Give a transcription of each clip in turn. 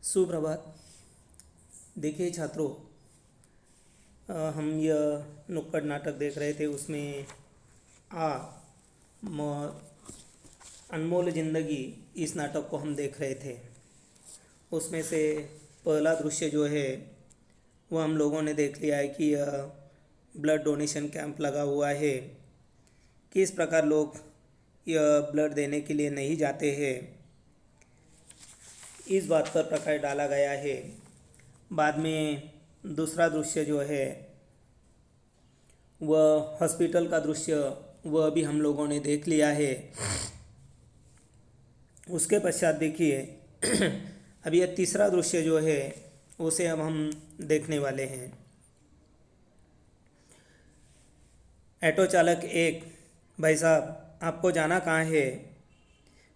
सुप्रभात। देखिए छात्रों, हम यह नुक्कड़ नाटक देख रहे थे। उसमें आ म अनमोल ज़िंदगी, इस नाटक को हम देख रहे थे। उसमें से पहला दृश्य जो है वो हम लोगों ने देख लिया है कि यह ब्लड डोनेशन कैंप लगा हुआ है। किस प्रकार लोग यह ब्लड देने के लिए नहीं जाते हैं, इस बात पर प्रकाश डाला गया है। बाद में दूसरा दृश्य जो है वह हॉस्पिटल का दृश्य, वह भी हम लोगों ने देख लिया है। उसके पश्चात देखिए अभी यह तीसरा दृश्य जो है उसे अब हम देखने वाले हैं। ऑटो चालक एक, भाई साहब आपको जाना कहाँ है?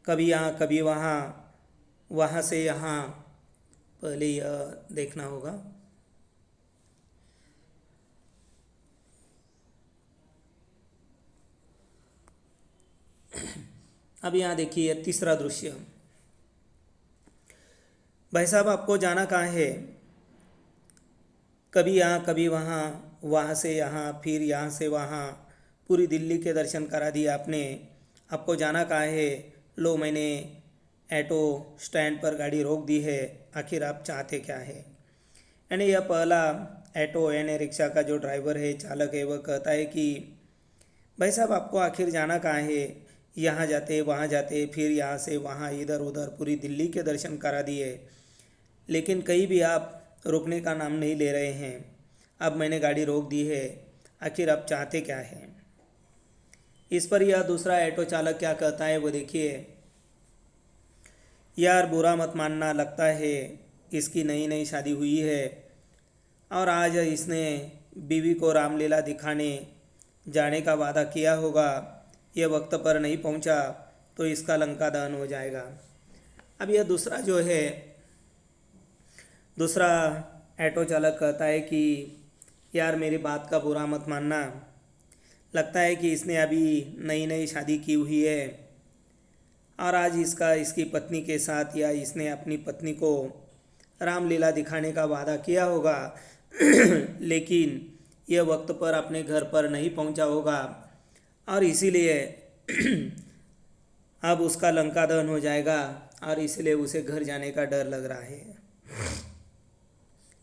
कभी यहाँ कभी वहाँ, वहाँ से यहाँ। पहले यह देखना होगा। अब यहाँ देखिए तीसरा दृश्य। भाई साहब आपको जाना कहाँ है? कभी यहाँ कभी वहाँ, वहाँ से यहाँ, फिर यहाँ से वहाँ। पूरी दिल्ली के दर्शन करा दिए आपने। आपको जाना कहाँ है? लो, मैंने ऑटो स्टैंड पर गाड़ी रोक दी है। आखिर आप चाहते क्या है? यानी यह पहला ऑटो यानी रिक्शा का जो ड्राइवर है, चालक है, वह कहता है कि भाई साहब आपको आखिर जाना कहाँ है? यहाँ जाते वहाँ जाते, फिर यहाँ से वहाँ, इधर उधर पूरी दिल्ली के दर्शन करा दिए, लेकिन कहीं भी आप रुकने का नाम नहीं ले रहे हैं। अब मैंने गाड़ी रोक दी है, आखिर आप चाहते क्या हैं? इस पर यह दूसरा ऑटो चालक क्या कहता है वो देखिए। यार बुरा मत मानना, लगता है इसकी नई नई शादी हुई है और आज इसने बीवी को रामलीला दिखाने जाने का वादा किया होगा। यह वक्त पर नहीं पहुंचा तो इसका लंका दहन हो जाएगा। अब यह दूसरा जो है, दूसरा ऑटो चालक कहता है कि यार मेरी बात का बुरा मत मानना, लगता है कि इसने अभी नई नई शादी की हुई है और आज इसकी पत्नी के साथ, या इसने अपनी पत्नी को रामलीला दिखाने का वादा किया होगा लेकिन यह वक्त पर अपने घर पर नहीं पहुंचा होगा और इसीलिए अब उसका लंका दहन हो जाएगा और इसलिए उसे घर जाने का डर लग रहा है।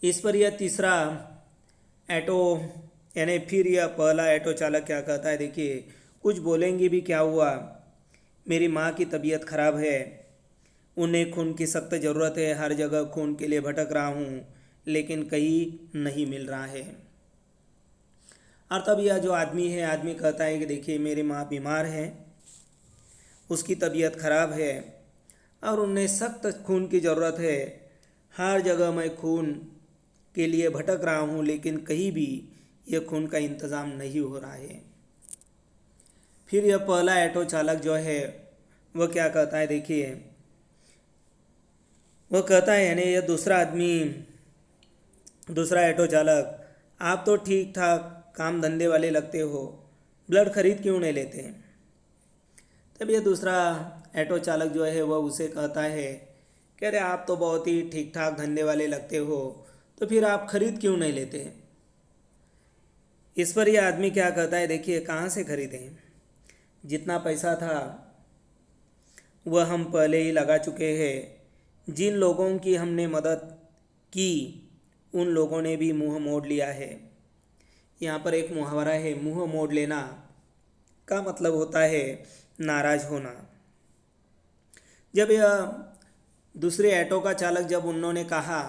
इस पर यह तीसरा ऑटो यानी फिर यह पहला ऑटो चालक क्या कहता है देखिए। कुछ बोलेंगे भी क्या हुआ, मेरी माँ की तबीयत खराब है, उन्हें खून की सख्त ज़रूरत है, हर जगह खून के लिए भटक रहा हूँ लेकिन कहीं नहीं मिल रहा है। और तब यह जो आदमी है, आदमी कहता है कि देखिए मेरी माँ बीमार है, उसकी तबीयत खराब है और उन्हें सख्त खून की ज़रूरत है। हर जगह मैं खून के लिए भटक रहा हूँ लेकिन कहीं भी यह खून का इंतज़ाम नहीं हो रहा है। फिर यह पहला ऑटो चालक जो है वह क्या कहता है देखिए। वह कहता है यानी यह दूसरा आदमी, दूसरा ऑटो चालक, आप तो ठीक ठाक काम धंधे वाले लगते हो, ब्लड खरीद क्यों नहीं लेते? तब यह दूसरा ऑटो चालक जो है वह उसे कहता है कि अरे आप तो बहुत ही ठीक ठाक धंधे वाले लगते हो, तो फिर आप खरीद क्यों नहीं लेते? इस पर यह आदमी क्या कहता है देखिए, कहाँ से खरीदें? जितना पैसा था वह हम पहले ही लगा चुके हैं। जिन लोगों की हमने मदद की उन लोगों ने भी मुंह मोड़ लिया है। यहाँ पर एक मुहावरा है, मुंह मोड़ लेना का मतलब होता है नाराज होना। जब यह दूसरे ऑटो का चालक, जब उन्होंने कहा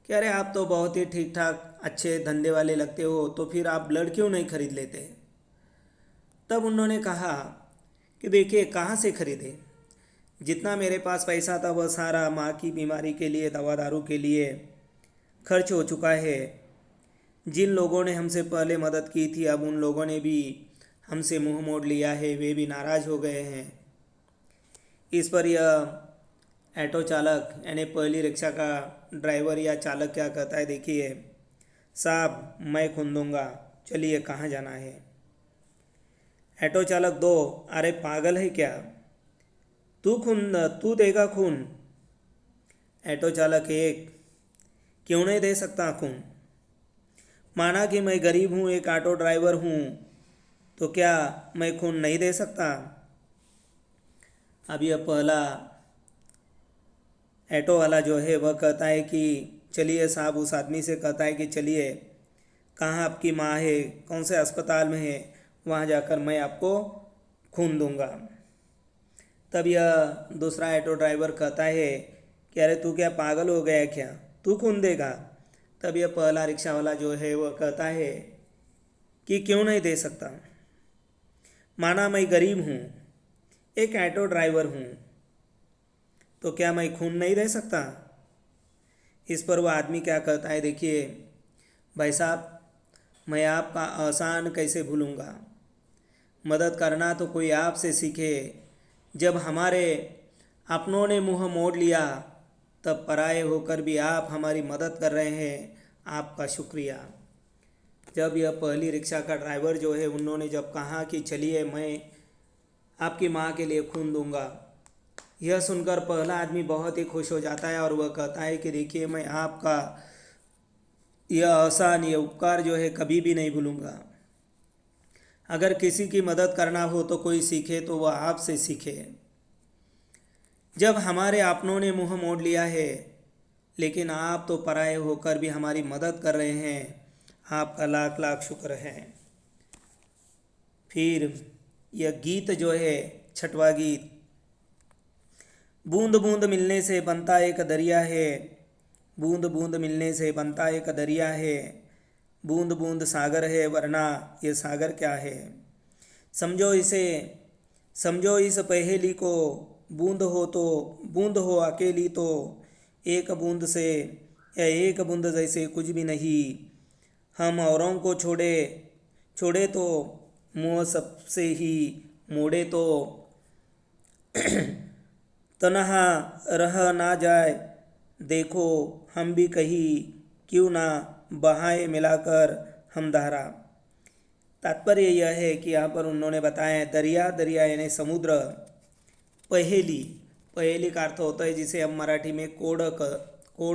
कि अरे आप तो बहुत ही ठीक ठाक अच्छे धंधे वाले लगते हो, तो फिर आप ब्लड क्यों नहीं खरीद लेते? तब उन्होंने कहा कि देखिए कहाँ से खरीदे, जितना मेरे पास पैसा था वह सारा माँ की बीमारी के लिए, दवा दारू के लिए खर्च हो चुका है। जिन लोगों ने हमसे पहले मदद की थी अब उन लोगों ने भी हमसे मुंह मोड़ लिया है, वे भी नाराज़ हो गए हैं। इस पर यह ऑटो चालक यानी पहली रिक्शा का ड्राइवर या चालक क्या कहता है देखिए, साहब मैं खून दूंगा, चलिए कहाँ जाना है? ऑटो चालक दो, अरे पागल है क्या, तू देगा खून? ऑटो चालक एक, क्यों नहीं दे सकता खून? माना कि मैं गरीब हूँ, एक ऑटो ड्राइवर हूँ, तो क्या मैं खून नहीं दे सकता? अब यह पहला ऑटो वाला जो है वह कहता है कि चलिए साहब, उस आदमी से कहता है कि चलिए, कहाँ आपकी माँ है, कौन से अस्पताल में है, वहाँ जाकर मैं आपको खून दूंगा। तब यह दूसरा ऑटो ड्राइवर कहता है कि अरे तू क्या पागल हो गया है क्या, तू खून देगा? तब यह पहला रिक्शा वाला जो है वह कहता है कि क्यों नहीं दे सकता। माना मैं गरीब हूँ, एक ऑटो ड्राइवर हूँ, तो क्या मैं खून नहीं दे सकता? इस पर वह आदमी क्या कहता है, देखिए भाई साहब, मैं आपका एहसान कैसे भूलूंगा। मदद करना तो कोई आपसे सीखे। जब हमारे अपनों ने मुंह मोड़ लिया, तब पराये होकर भी आप हमारी मदद कर रहे हैं, आपका शुक्रिया। जब यह पहली रिक्शा का ड्राइवर जो है, उन्होंने जब कहा कि चलिए मैं आपकी माँ के लिए खून दूंगा, यह सुनकर पहला आदमी बहुत ही खुश हो जाता है और वह कहता है कि देखिए मैं आपका यह एहसान, यह उपकार जो है कभी भी नहीं भूलूंगा। अगर किसी की मदद करना हो तो कोई सीखे तो वह आपसे सीखे। जब हमारे अपनों ने मुंह मोड़ लिया है, लेकिन आप तो पराये होकर भी हमारी मदद कर रहे हैं, आपका लाख लाख शुक्र है। फिर यह गीत जो है, छठवां गीत, बूंद बूंद मिलने से बनता एक दरिया है, बूंद बूंद मिलने से बनता एक दरिया है, बूंद बूंद सागर है, वरना ये सागर क्या है। समझो इसे, समझो इस पहेली को, बूंद हो तो बूंद हो अकेली तो एक बूंद से या एक बूंद जैसे कुछ भी नहीं। हम औरों को छोड़े छोड़े तो मुँह सबसे ही मोड़े तो तन्हा रह ना जाए। देखो हम भी कहीं क्यों ना बहाए मिलाकर हम धारा। तात्पर्य यह है कि यहाँ पर उन्होंने बताया दरिया, दरिया यानी समुद्र, पहेली, पहेली का अर्थ होता है जिसे हम मराठी में कोड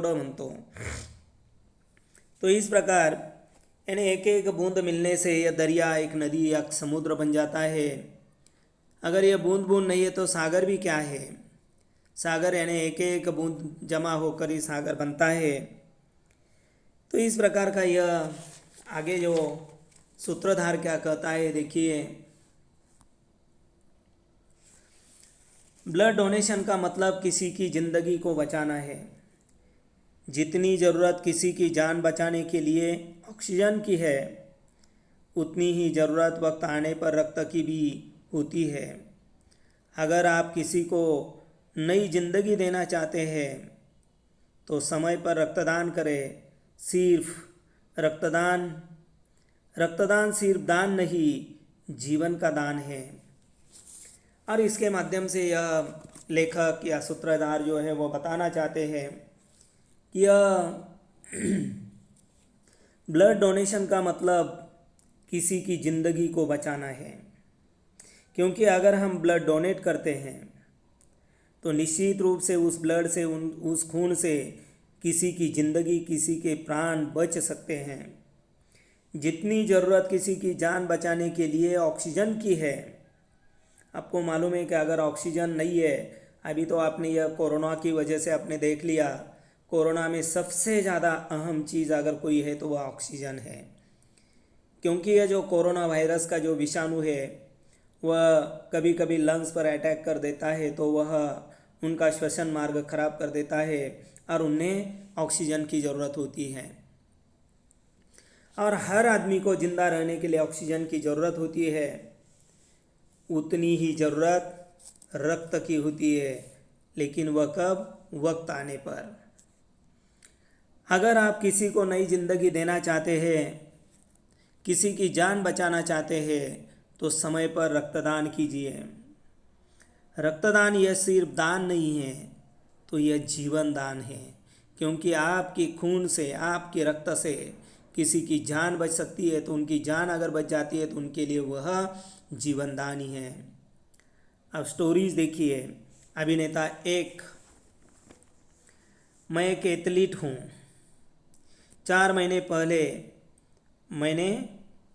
म्हणतो। तो इस प्रकार यानी एक एक बूंद मिलने से यह दरिया, एक नदी या समुद्र बन जाता है। अगर यह बूंद बूंद नहीं है तो सागर भी क्या है। सागर यानी एक एक बूंद जमा होकर ही सागर बनता है। तो इस प्रकार का यह आगे जो सूत्रधार क्या कहता है, देखिए, ब्लड डोनेशन का मतलब किसी की ज़िंदगी को बचाना है। जितनी ज़रूरत किसी की जान बचाने के लिए ऑक्सीजन की है, उतनी ही ज़रूरत वक्त आने पर रक्त की भी होती है। अगर आप किसी को नई ज़िंदगी देना चाहते हैं तो समय पर रक्तदान करें। सिर्फ रक्तदान रक्तदान सिर्फ दान नहीं, जीवन का दान है। और इसके माध्यम से यह लेखक या सूत्रधार जो है वो बताना चाहते हैं कि यह ब्लड डोनेशन का मतलब किसी की ज़िंदगी को बचाना है। क्योंकि अगर हम ब्लड डोनेट करते हैं तो निश्चित रूप से उस ब्लड से, उस खून से किसी की ज़िंदगी, किसी के प्राण बच सकते हैं। जितनी ज़रूरत किसी की जान बचाने के लिए ऑक्सीजन की है, आपको मालूम है कि अगर ऑक्सीजन नहीं है, अभी तो आपने यह कोरोना की वजह से आपने देख लिया, कोरोना में सबसे ज़्यादा अहम चीज़ अगर कोई है तो वह ऑक्सीजन है। क्योंकि यह जो कोरोना वायरस का जो विषाणु है वह कभी कभी लंग्स पर अटैक कर देता है, तो वह उनका श्वसन मार्ग खराब कर देता है और उन्हें ऑक्सीजन की ज़रूरत होती है। और हर आदमी को ज़िंदा रहने के लिए ऑक्सीजन की ज़रूरत होती है। उतनी ही ज़रूरत रक्त की होती है, लेकिन वह कब? वक्त आने पर। अगर आप किसी को नई ज़िंदगी देना चाहते हैं, किसी की जान बचाना चाहते हैं, तो समय पर रक्तदान कीजिए। रक्तदान यह सिर्फ दान नहीं है, तो यह जीवन दान है। क्योंकि आपके खून से, आपके रक्त से किसी की जान बच सकती है, तो उनकी जान अगर बच जाती है तो उनके लिए वह जीवन दान ही है। अब स्टोरीज देखिए। अभिनेता एक, मैं एक एथलीट हूँ। 4 महीने पहले मैंने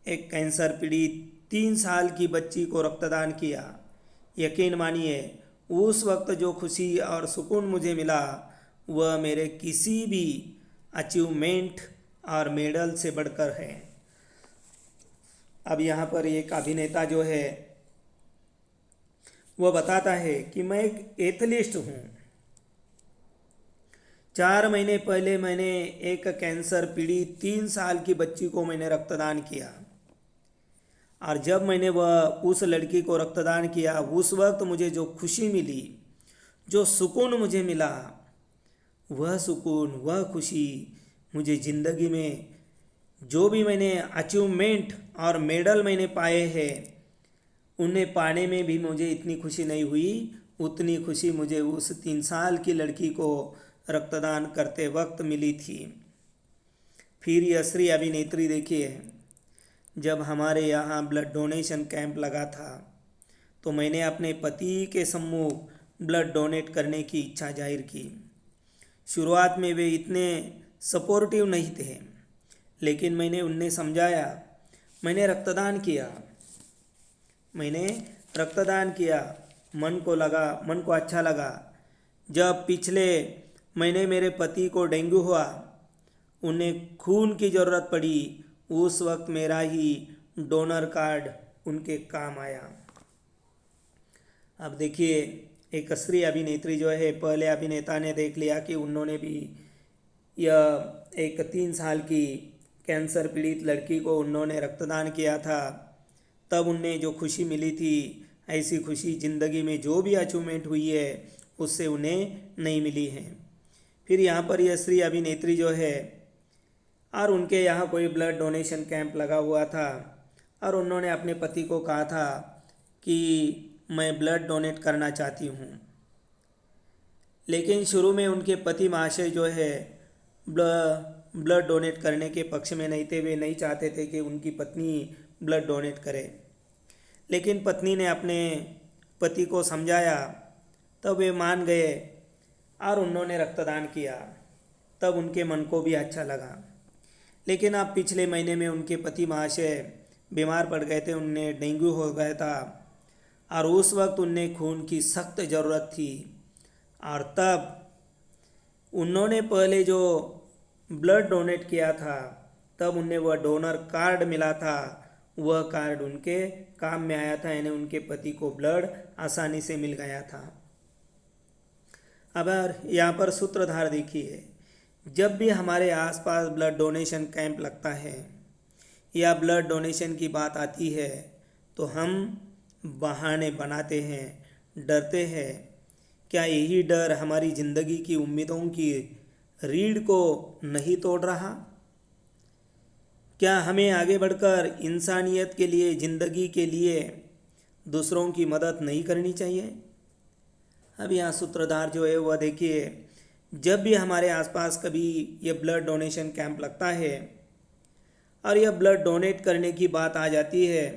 एक कैंसर पीड़ित 3 साल की बच्ची को रक्तदान किया। यकीन मानिए, उस वक्त जो खुशी और सुकून मुझे मिला वह मेरे किसी भी अचीवमेंट और मेडल से बढ़कर है। अब यहाँ पर एक अभिनेता जो है वह बताता है कि मैं एक एथलीट हूँ। 4 महीने पहले मैंने एक कैंसर पीड़ित 3 साल की बच्ची को मैंने रक्तदान किया, और जब मैंने वह उस लड़की को रक्तदान किया उस वक्त मुझे जो खुशी मिली, जो सुकून मुझे मिला, वह सुकून, वह खुशी मुझे ज़िंदगी में जो भी मैंने अचीवमेंट और मेडल मैंने पाए हैं उन्हें पाने में भी मुझे इतनी खुशी नहीं हुई, उतनी खुशी मुझे उस 3 साल की लड़की को रक्तदान करते वक्त मिली थी। फिर यह स्त्री अभिनेत्री देखिए, जब हमारे यहाँ ब्लड डोनेशन कैंप लगा था तो मैंने अपने पति के सम्मुख ब्लड डोनेट करने की इच्छा जाहिर की। शुरुआत में वे इतने सपोर्टिव नहीं थे, लेकिन मैंने उन्हें समझाया। मैंने रक्तदान किया, मन को अच्छा लगा। जब पिछले महीने मेरे पति को डेंगू हुआ, उन्हें खून की ज़रूरत पड़ी, उस वक्त मेरा ही डोनर कार्ड उनके काम आया। अब देखिए, एक स्त्री अभिनेत्री जो है, पहले अभिनेता ने देख लिया कि उन्होंने भी यह एक 3 साल की कैंसर पीड़ित लड़की को उन्होंने रक्तदान किया था, तब उन्हें जो खुशी मिली थी, ऐसी खुशी ज़िंदगी में जो भी अचीवमेंट हुई है उससे उन्हें नहीं मिली है। फिर यहाँ पर यह स्त्री अभिनेत्री जो है, और उनके यहाँ कोई ब्लड डोनेशन कैंप लगा हुआ था, और उन्होंने अपने पति को कहा था कि मैं ब्लड डोनेट करना चाहती हूँ। लेकिन शुरू में उनके पति महाशय जो है ब्लड डोनेट करने के पक्ष में नहीं थे। वे नहीं चाहते थे कि उनकी पत्नी ब्लड डोनेट करे, लेकिन पत्नी ने अपने पति को समझाया, तब वे मान गए और उन्होंने रक्तदान किया। तब उनके मन को भी अच्छा लगा। लेकिन अब पिछले महीने में उनके पति महाशय बीमार पड़ गए थे, उन्हें डेंगू हो गया था, और उस वक्त उन्हें खून की सख्त ज़रूरत थी। और तब उन्होंने पहले जो ब्लड डोनेट किया था, तब उन्हें वह डोनर कार्ड मिला था। वह कार्ड उनके काम में आया था, यानी उनके पति को ब्लड आसानी से मिल गया था। अब यहाँ पर सूत्रधार देखिए, जब भी हमारे आसपास ब्लड डोनेशन कैंप लगता है या ब्लड डोनेशन की बात आती है तो हम बहाने बनाते हैं, डरते हैं। क्या यही डर हमारी ज़िंदगी की उम्मीदों की रीढ़ को नहीं तोड़ रहा? क्या हमें आगे बढ़कर इंसानियत के लिए, ज़िंदगी के लिए दूसरों की मदद नहीं करनी चाहिए? अब यहाँ सूत्रधार जो है वह देखिए, जब भी हमारे आसपास कभी ये ब्लड डोनेशन कैंप लगता है और यह ब्लड डोनेट करने की बात आ जाती है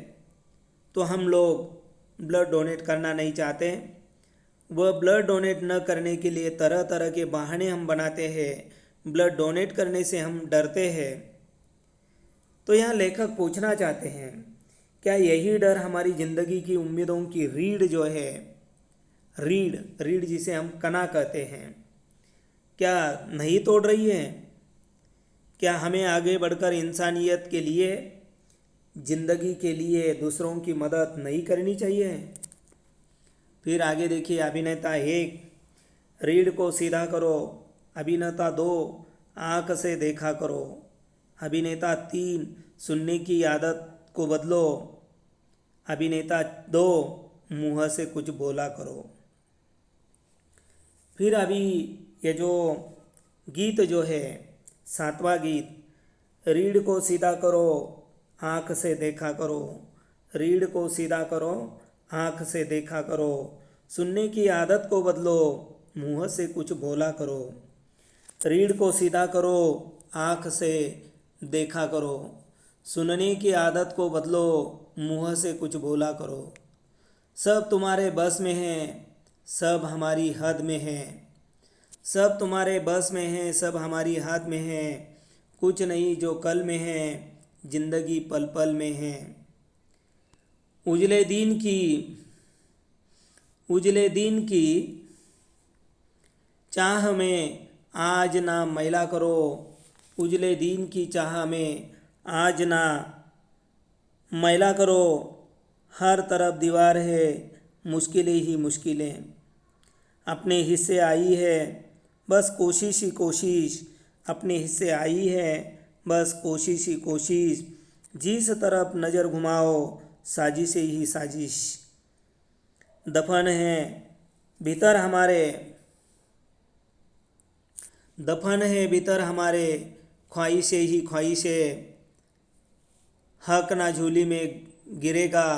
तो हम लोग ब्लड डोनेट करना नहीं चाहते। वह ब्लड डोनेट न करने के लिए तरह तरह के बहाने हम बनाते हैं। ब्लड डोनेट करने से हम डरते हैं। तो यहाँ लेखक पूछना चाहते हैं, क्या यही डर हमारी ज़िंदगी की उम्मीदों की रीढ़ जो है, रीढ़ जिसे हम कना कहते हैं, क्या नहीं तोड़ रही है? क्या हमें आगे बढ़कर इंसानियत के लिए, ज़िंदगी के लिए दूसरों की मदद नहीं करनी चाहिए? फिर आगे देखिए, अभिनेता 1, रीढ़ को सीधा करो। अभिनेता 2, आँख से देखा करो। अभिनेता 3, सुनने की आदत को बदलो। अभिनेता 2, मुँह से कुछ बोला करो। फिर अभी ये जो गीत जो है, 7वां गीत, रीढ़ को सीधा करो, आँख से देखा करो। रीढ़ को सीधा करो, आँख से देखा करो। सुनने की आदत को बदलो, मुँह से कुछ बोला करो। रीढ़ को सीधा करो, आँख से देखा करो। सुनने की आदत को बदलो, मुँह से कुछ बोला करो। सब तुम्हारे बस में है, सब हमारी हद में है। सब तुम्हारे बस में है, सब हमारी हाथ में है, कुछ नहीं जो कल में है, जिंदगी पल पल में है। उजले दिन की उजले दिन की चाह में आज ना मैला करो, उजले दिन की चाह में आज ना मैला करो। हर तरफ दीवार है, मुश्किलें ही मुश्किलें अपने हिस्से आई है, बस कोशिश ही कोशिश अपने हिस्से आई है, बस कोशिश ही कोशिश। जिस तरफ नज़र घुमाओ साजिश ही साजिश। दफन है भीतर हमारे दफन है भीतर हमारे, ख्वाहिशें ही ख्वाहिशें। हक ना झोली में गिरेगा,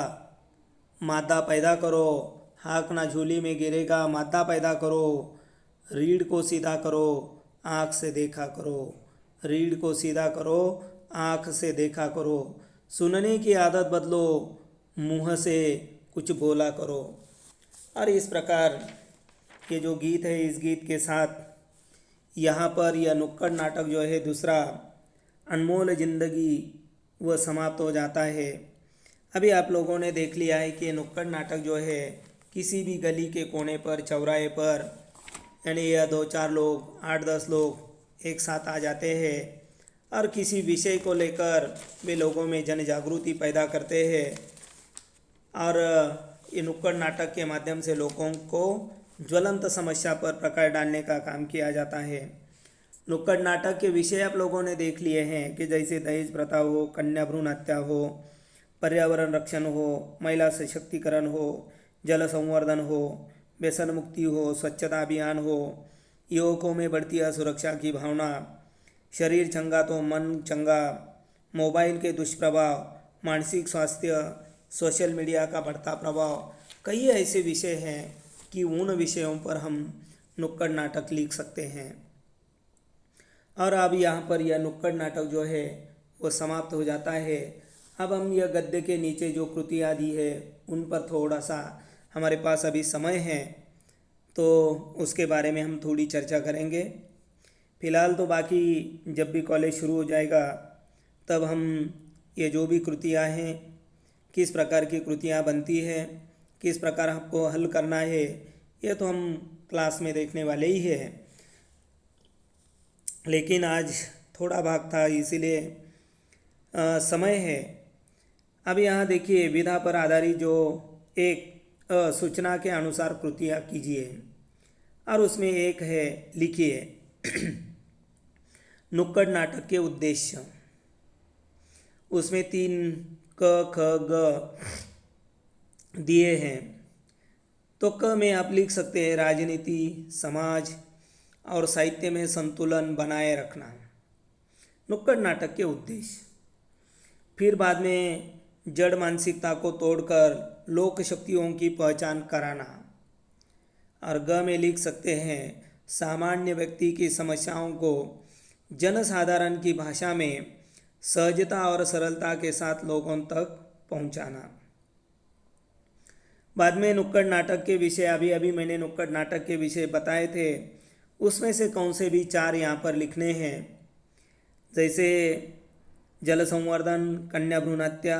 मादा पैदा करो। हक ना झोली में गिरेगा, मादा पैदा करो। रीढ़ को सीधा करो, आँख से देखा करो। रीढ़ को सीधा करो, आँख से देखा करो। सुनने की आदत बदलो, मुँह से कुछ बोला करो। और इस प्रकार ये जो गीत है, इस गीत के साथ यहाँ पर यह नुक्कड़ नाटक जो है दूसरा, अनमोल ज़िंदगी, वह समाप्त हो जाता है। अभी आप लोगों ने देख लिया है कि नुक्कड़ नाटक जो है किसी भी गली के कोने पर, चौराहे पर, यानी यह 2-4 लोग, 8-10 लोग एक साथ आ जाते हैं और किसी विषय को लेकर वे लोगों में जन जागृति पैदा करते हैं। और ये नुक्कड़ नाटक के माध्यम से लोगों को ज्वलंत समस्या पर प्रकाश डालने का काम किया जाता है। नुक्कड़ नाटक के विषय आप लोगों ने देख लिए हैं कि जैसे दहेज प्रथा हो, कन्या भ्रूण हत्या हो, पर्यावरण रक्षण हो, महिला सशक्तिकरण हो, जल संवर्धन हो, व्यसन मुक्ति हो, स्वच्छता अभियान हो, युवकों में बढ़ती असुरक्षा की भावना, शरीर चंगा तो मन चंगा, मोबाइल के दुष्प्रभाव, मानसिक स्वास्थ्य, सोशल मीडिया का बढ़ता प्रभाव, कई ऐसे विषय हैं कि उन विषयों पर हम नुक्कड़ नाटक लिख सकते हैं। और अब यहाँ पर यह नुक्कड़ नाटक जो है वो समाप्त हो जाता है। अब हम यह गद्य के नीचे जो कृतियाँ दी है उन पर थोड़ा सा हमारे पास अभी समय है, तो उसके बारे में हम थोड़ी चर्चा करेंगे। फ़िलहाल तो बाकी जब भी कॉलेज शुरू हो जाएगा तब हम ये जो भी कृतियाँ हैं, किस प्रकार की कृतियाँ बनती है, किस प्रकार आपको हल करना है, ये तो हम क्लास में देखने वाले ही हैं। लेकिन आज थोड़ा भाग था इसीलिए समय है। अब यहाँ देखिए, विधा पर आधारित जो एक सूचना के अनुसार कृतियाँ कीजिए, और उसमें एक है लिखिए नुक्कड़ नाटक के उद्देश्य। उसमें 3 क ख ग दिए हैं। तो क में आप लिख सकते हैं राजनीति, समाज और साहित्य में संतुलन बनाए रखना, नुक्कड़ नाटक के उद्देश्य। फिर बाद में जड़ मानसिकता को तोड़कर लोक शक्तियों की पहचान कराना। और ग में लिख सकते हैं सामान्य व्यक्ति की समस्याओं को जनसाधारण की भाषा में सहजता और सरलता के साथ लोगों तक पहुंचाना। बाद में नुक्कड़ नाटक के विषय, अभी मैंने नुक्कड़ नाटक के विषय बताए थे, उसमें से कौन से भी 4 यहाँ पर लिखने हैं। जैसे जल संवर्धन, कन्या भ्रूण हत्या,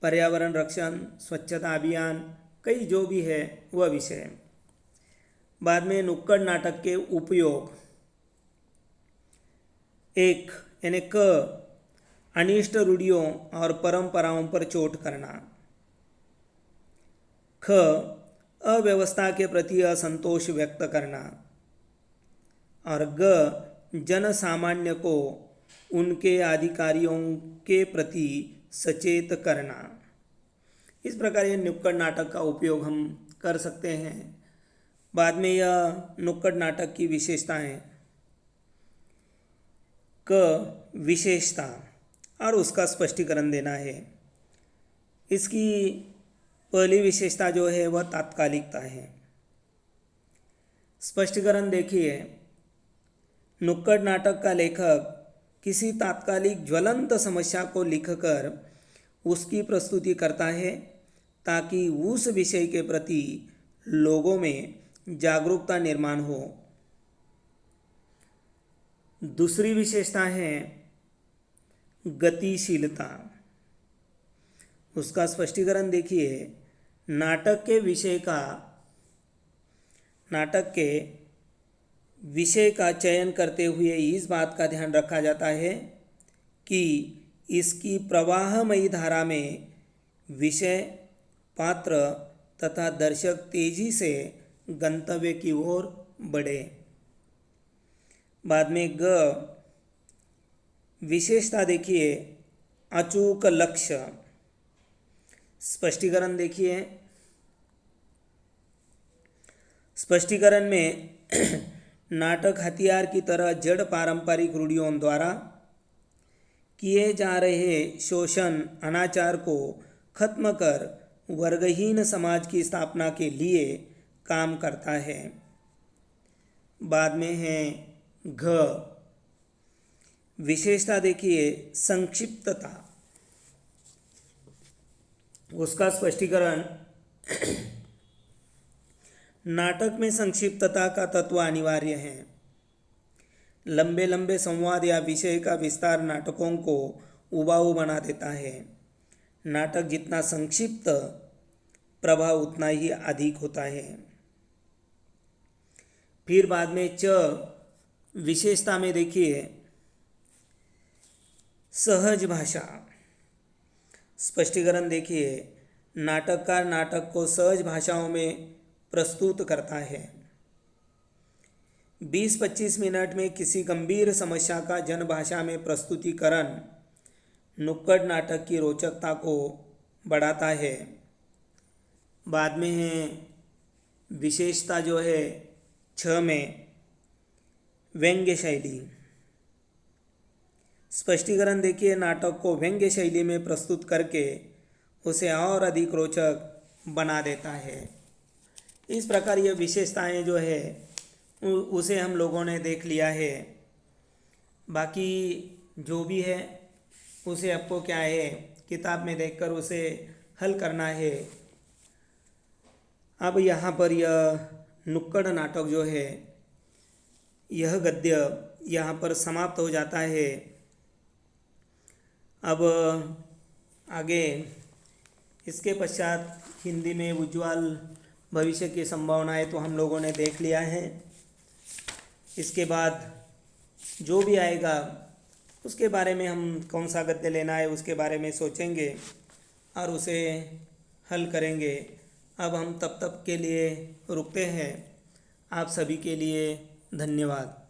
पर्यावरण रक्षण, स्वच्छता अभियान, कई जो भी है वह विषय। बाद में नुक्कड़ नाटक के उपयोग, 1 यानी क, अनिष्ट रूढ़ियों और परंपराओं पर चोट करना। ख, अव्यवस्था के प्रति असंतोष व्यक्त करना। और ग, जन सामान्य को उनके अधिकारियों के प्रति सचेत करना। इस प्रकार ये नुक्कड़ नाटक का उपयोग हम कर सकते हैं। बाद में यह नुक्कड़ नाटक की विशेषताएं, क, विशेषता और उसका स्पष्टीकरण देना है। इसकी पहली विशेषता जो है वह तात्कालिकता है। स्पष्टीकरण देखिए, नुक्कड़ नाटक का लेखक किसी तात्कालिक ज्वलंत समस्या को लिखकर उसकी प्रस्तुति करता है ताकि उस विषय के प्रति लोगों में जागरूकता निर्माण हो। दूसरी विशेषता है गतिशीलता। उसका स्पष्टीकरण देखिए। नाटक के विषय का चयन करते हुए इस बात का ध्यान रखा जाता है कि इसकी प्रवाहमयी धारा में विषय, पात्र तथा दर्शक तेजी से गंतव्य की ओर बढ़े। बाद में ग विशेषता देखिए, अचूक लक्ष्य। स्पष्टीकरण देखिए। स्पष्टीकरण में नाटक हथियार की तरह जड़ पारंपरिक रूढ़ियों द्वारा किए जा रहे शोषण, अनाचार को खत्म कर वर्गहीन समाज की स्थापना के लिए काम करता है। बाद में है घ विशेषता देखिए, संक्षिप्तता। उसका स्पष्टीकरण नाटक में संक्षिप्तता का तत्व अनिवार्य है। लंबे लंबे संवाद या विषय का विस्तार नाटकों को उबाऊ बना देता है। नाटक जितना संक्षिप्त, प्रभाव उतना ही अधिक होता है। फिर बाद में च विशेषता में देखिए, सहज भाषा। स्पष्टीकरण देखिए, नाटककार नाटक को सहज भाषाओं में प्रस्तुत करता है। 20-25 मिनट में किसी गंभीर समस्या का जनभाषा में प्रस्तुतिकरण नुक्कड़ नाटक की रोचकता को बढ़ाता है। बाद में है विशेषता जो है 6 में व्यंग्य शैली। स्पष्टीकरण देखिए, नाटक को व्यंग्य शैली में प्रस्तुत करके उसे और अधिक रोचक बना देता है। इस प्रकार ये विशेषताएं जो है उसे हम लोगों ने देख लिया है। बाकी जो भी है उसे आपको क्या है किताब में देखकर उसे हल करना है। अब यहाँ पर यह नुक्कड़ नाटक जो है, यह गद्य यहाँ पर समाप्त हो जाता है। अब आगे इसके पश्चात हिंदी में उज्ज्वल भविष्य की संभावनाएं तो हम लोगों ने देख लिया है। इसके बाद जो भी आएगा उसके बारे में हम कौन सा गद्य लेना है उसके बारे में सोचेंगे और उसे हल करेंगे। अब हम तब तक के लिए रुकते हैं। आप सभी के लिए धन्यवाद।